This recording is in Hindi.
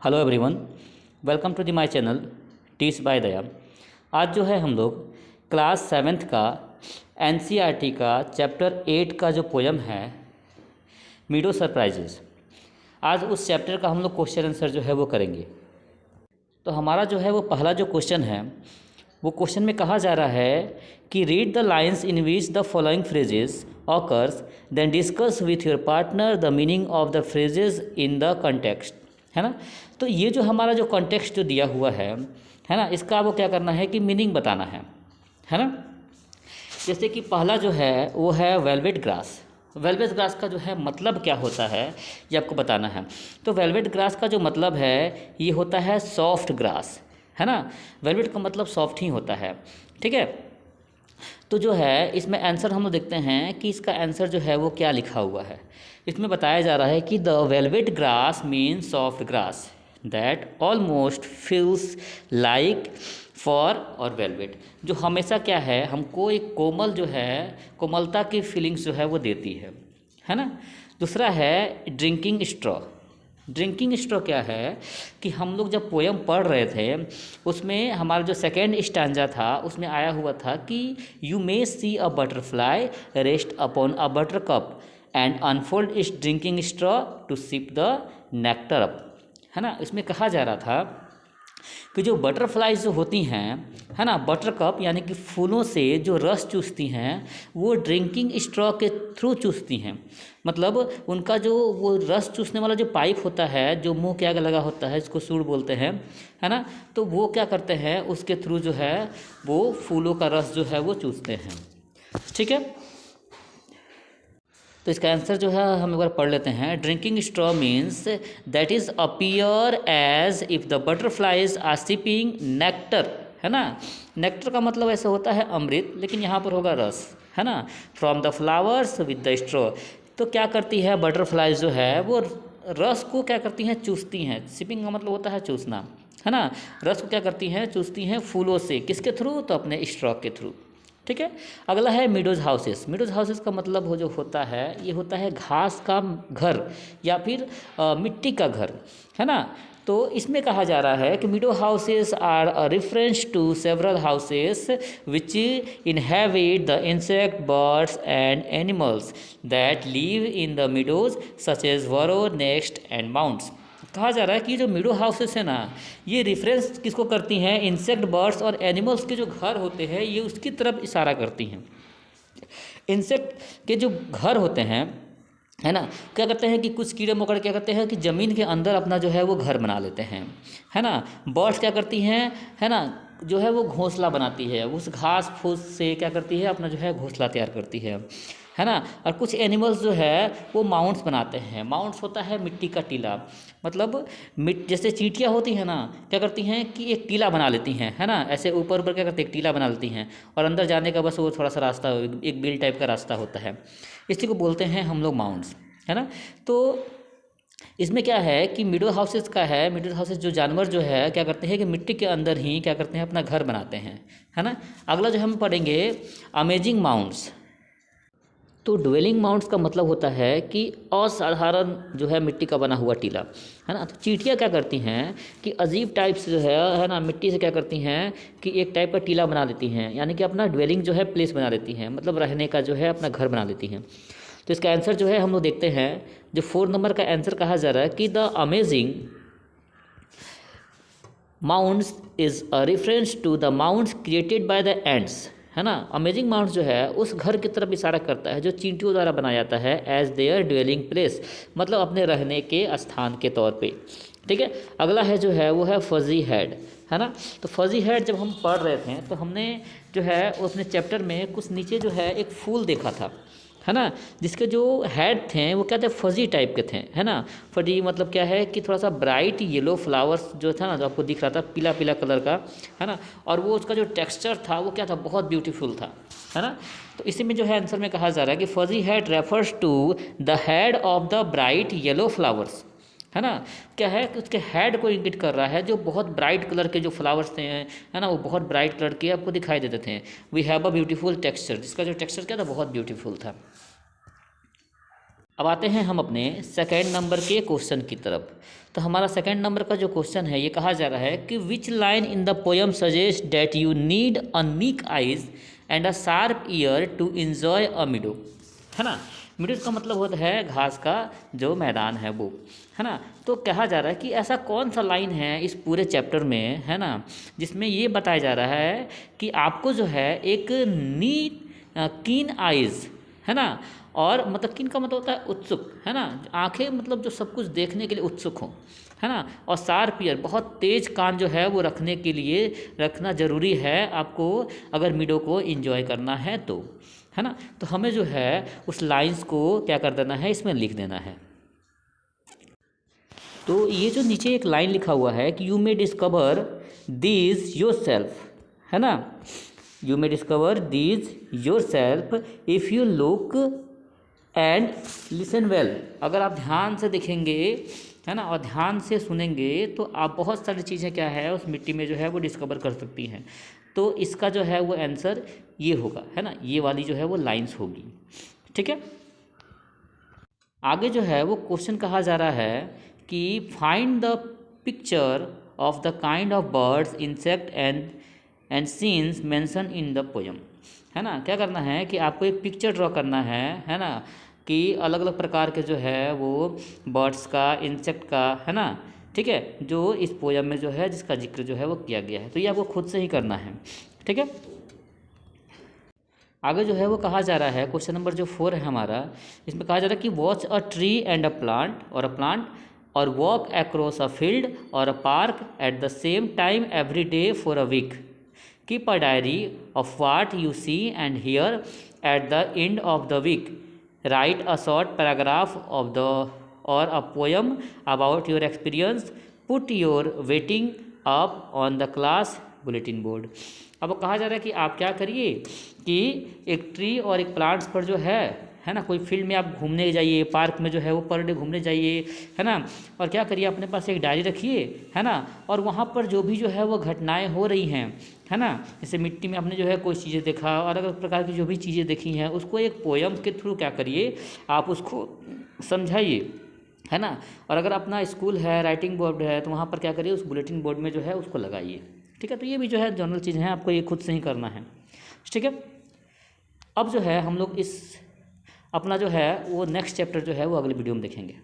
Hello everyone, welcome to the my channel teach by Daya. आज जो है हम लोग क्लास 7th का एनसीईआरटी का चैप्टर 8 का जो पोयम है मीडो सरप्राइजेस, आज उस चैप्टर का हम लोग क्वेश्चन आंसर जो है वो करेंगे। तो हमारा जो है वो पहला जो क्वेश्चन है वो क्वेश्चन में कहा जा रहा है कि read the lines in which the following phrases occurs, then discuss with your partner the meaning of the phrases in the context. है ना। तो ये जो हमारा जो कॉन्टेक्स्ट जो दिया हुआ है ना, इसका वो क्या करना है कि मीनिंग बताना है ना। जैसे कि पहला जो है वो है वेलवेट ग्रास। वेलवेट ग्रास का जो है मतलब क्या होता है ये आपको बताना है। तो वेलवेट ग्रास का जो मतलब है ये होता है सॉफ्ट ग्रास, है ना। वेलवेट का मतलब सॉफ्ट ही होता है, ठीक है। तो जो है इसमें आंसर हम लोग देखते हैं कि इसका आंसर जो है वो क्या लिखा हुआ है। इसमें बताया जा रहा है कि the velvet grass means soft grass that almost feels like for और वेलवेट, जो हमेशा क्या है हमको एक कोमल जो है कोमलता की फीलिंग्स जो है वो देती है ना। दूसरा है ड्रिंकिंग स्ट्रॉ। ड्रिंकिंग स्ट्रॉ क्या है कि हम लोग जब पोयम पढ़ रहे थे उसमें हमारा जो सेकेंड स्टैंजा था उसमें आया हुआ था कि you may see a butterfly rest upon a butter cup and unfold is drinking straw to sip the nectar up, है ना। इसमें कहा जा रहा था कि जो बटरफ्लाइज जो होती हैं, है ना, बटर कप यानी कि फूलों से जो रस चूसती हैं वो ड्रिंकिंग स्ट्रॉ के थ्रू चूसती हैं। मतलब उनका जो वो रस चूसने वाला जो पाइप होता है जो मुंह के आगे लगा होता है इसको सूंड बोलते हैं, है ना। तो वो क्या करते हैं उसके थ्रू जो है वो फूलों का रस जो है वो चूसते हैं, ठीक है। तो इसका आंसर जो है हम एक बार पढ़ लेते हैं। Drinking straw means that is appear as if the butterflies are sipping nectar, है ना। नेक्टर का मतलब ऐसे होता है अमृत, लेकिन यहाँ पर होगा रस, है ना, from the flowers with the straw. तो क्या करती है बटरफ्लाइज जो है वो रस को क्या करती हैं चूसती हैं। सिपिंग का मतलब होता है चूसना, है ना। रस को क्या करती हैं चूसती हैं फूलों से, किसके थ्रू, तो अपने स्ट्रॉ के थ्रू, ठीक है। अगला है मीडोज हाउसेस। मीडोज हाउसेस का मतलब वो जो होता है ये होता है घास का घर या फिर मिट्टी का घर, है ना। तो इसमें कहा जा रहा है कि meadow houses are a reference to several houses which inhabit the insect birds and animals that live in the meadows such as burrow nest and mounds. कहा जा रहा है कि जो मीडो हाउसेस है ना ये रेफरेंस किसको करती हैं, इंसेक्ट बर्ड्स और एनिमल्स के जो घर होते हैं ये उसकी तरफ इशारा करती हैं। इंसेक्ट के जो घर होते हैं, है ना, क्या करते हैं कि कुछ कीड़े मकोड़े क्या करते हैं कि ज़मीन के अंदर अपना जो है वो घर बना लेते हैं, है ना। बर्ड्स क्या करती हैं, है ना, जो है वो घोंसला बनाती है, उस घास फूस से क्या करती है अपना जो है घोंसला तैयार करती है ना। और कुछ एनिमल्स जो है वो माउंट्स बनाते हैं। माउंट्स होता है मिट्टी का टीला, मतलब जैसे चींटियाँ होती हैं ना क्या करती हैं कि एक टीला बना लेती हैं, है ना, ऐसे ऊपर ऊपर क्या करती है एक टीला बना लेती हैं और अंदर जाने का बस वो थोड़ा सा रास्ता एक बिल टाइप का रास्ता होता है, इसी को बोलते हैं हम लोग माउंट्स, है ना। तो इसमें क्या है कि मीडो हाउसेस का है, मीडो हाउसेस जो जानवर जो है क्या करते हैं कि मिट्टी के अंदर ही क्या करते हैं अपना घर बनाते हैं, है ना। अगला जो हम पढ़ेंगे अमेजिंग माउंट्स। तो ड्वेलिंग माउंट्स का मतलब होता है कि असाधारण जो है मिट्टी का बना हुआ टीला, है ना। तो चींटियाँ क्या करती हैं कि अजीब टाइप से जो है ना मिट्टी से क्या करती हैं कि एक टाइप का टीला बना लेती हैं, यानी कि अपना ड्वेलिंग जो है प्लेस बना लेती हैं, मतलब रहने का जो है अपना घर बना लेती हैं। तो इसका आंसर जो है हम लोग देखते हैं, जो 4 नंबर का आंसर कहा जा रहा है कि the amazing mounds is a reference to the mounds created by the ants, है ना। अमेजिंग माउंट्स जो है उस घर की तरफ इशारा करता है जो चींटियों द्वारा बनाया जाता है एज देयर ड्वेलिंग प्लेस, मतलब अपने रहने के स्थान के तौर पे, ठीक है। अगला है जो है वो है फजी हेड, है ना। तो फजी हेड जब हम पढ़ रहे थे तो हमने जो है अपने चैप्टर में कुछ नीचे जो है एक फूल देखा था, है ना, जिसके जो हेड थे वो क्या थे फजी टाइप के थे, है ना। फजी मतलब क्या है कि थोड़ा सा ब्राइट येलो फ्लावर्स जो था ना जो आपको दिख रहा था पीला पीला कलर का, है ना, और वो उसका जो टेक्सचर था वो क्या था बहुत ब्यूटीफुल था, है ना। तो इसी में जो है आंसर में कहा जा रहा है कि fuzzy head refers to the head of the bright yellow flowers, है ना। क्या है कि उसके हेड को इंगित कर रहा है जो बहुत ब्राइट कलर के जो फ्लावर्स थे, है ना, वो बहुत ब्राइट कलर के आपको दिखाई देते थे। We have a beautiful texture, जिसका जो टेक्सचर क्या था बहुत ब्यूटीफुल था। अब आते हैं हम अपने सेकेंड नंबर के क्वेश्चन की तरफ। तो हमारा सेकेंड नंबर का जो क्वेश्चन है ये कहा जा रहा है कि which line in the poem suggest that you need a नीक eyes and a sharp ear to enjoy a meadow, है ना। मीडो का मतलब होता है घास का जो मैदान है वो, है ना। तो कहा जा रहा है कि ऐसा कौन सा लाइन है इस पूरे चैप्टर में, है ना, जिसमें ये बताया जा रहा है कि आपको जो है एक नीट कीन आइज़, है ना, और मतलब कीन का मतलब होता है उत्सुक, है ना, आंखें मतलब जो सब कुछ देखने के लिए उत्सुक हों, है ना, और शार्प ईयर बहुत तेज कान जो है वो रखने के लिए रखना ज़रूरी है आपको अगर मीडो को एंजॉय करना है तो, है ना। तो हमें जो है उस लाइंस को क्या कर देना है, इसमें लिख देना है। तो ये जो नीचे एक लाइन लिखा हुआ है कि you may discover these your self, है ना, you may discover these your self if you look and listen well. अगर आप ध्यान से देखेंगे, है ना, और ध्यान से सुनेंगे तो आप बहुत सारी चीज़ें क्या है उस मिट्टी में जो है वो डिस्कवर कर सकती हैं। तो इसका जो है वो आंसर ये होगा, है ना, ये वाली जो है वो लाइंस होगी, ठीक है। आगे जो है वो क्वेश्चन कहा जा रहा है कि find the picture of the kind of birds insect and scenes mention in the poem, है ना। क्या करना है कि आपको एक पिक्चर ड्रॉ करना है ना, कि अलग अलग प्रकार के जो है वो बर्ड्स का, इंसेक्ट का, है ना, ठीक है, जो इस पोयम में जो है जिसका जिक्र जो है वो किया गया है। तो ये आपको खुद से ही करना है, ठीक है। आगे जो है वो कहा जा रहा है क्वेश्चन नंबर जो 4 है हमारा, इसमें कहा जा रहा है कि watch a tree and a plant or walk across a field or a park at the same time every day for a week. Keep a diary of what you see and hear at the end of the week. Write a short paragraph of the or a poem about your experience. Put your writing up on the class bulletin board. अब कहा जा रहा है कि आप क्या करिए कि एक ट्री और एक प्लांट्स पर जो है ना, कोई फील्ड में आप घूमने जाइए, पार्क में जो है वो पर डे घूमने जाइए, है ना, और क्या करिए अपने पास एक डायरी रखिए, है ना, और वहाँ पर जो भी जो है वो घटनाएं हो रही हैं, है ना, जैसे मिट्टी में आपने जो है कोई चीज़ें देखा और अलग अलग प्रकार की जो भी चीज़ें देखी हैं उसको एक पोयम के थ्रू क्या करिए आप उसको समझाइए, है ना। और अगर अपना स्कूल है, राइटिंग बोर्ड है, तो वहाँ पर क्या करिए उस बुलेटिन बोर्ड में जो है उसको लगाइए, ठीक है। तो ये भी जो है जनरल चीज़ है, आपको ये खुद से ही करना है, ठीक है। अब जो है हम लोग इस अपना जो है वो नेक्स्ट चैप्टर जो है वो अगले वीडियो में देखेंगे।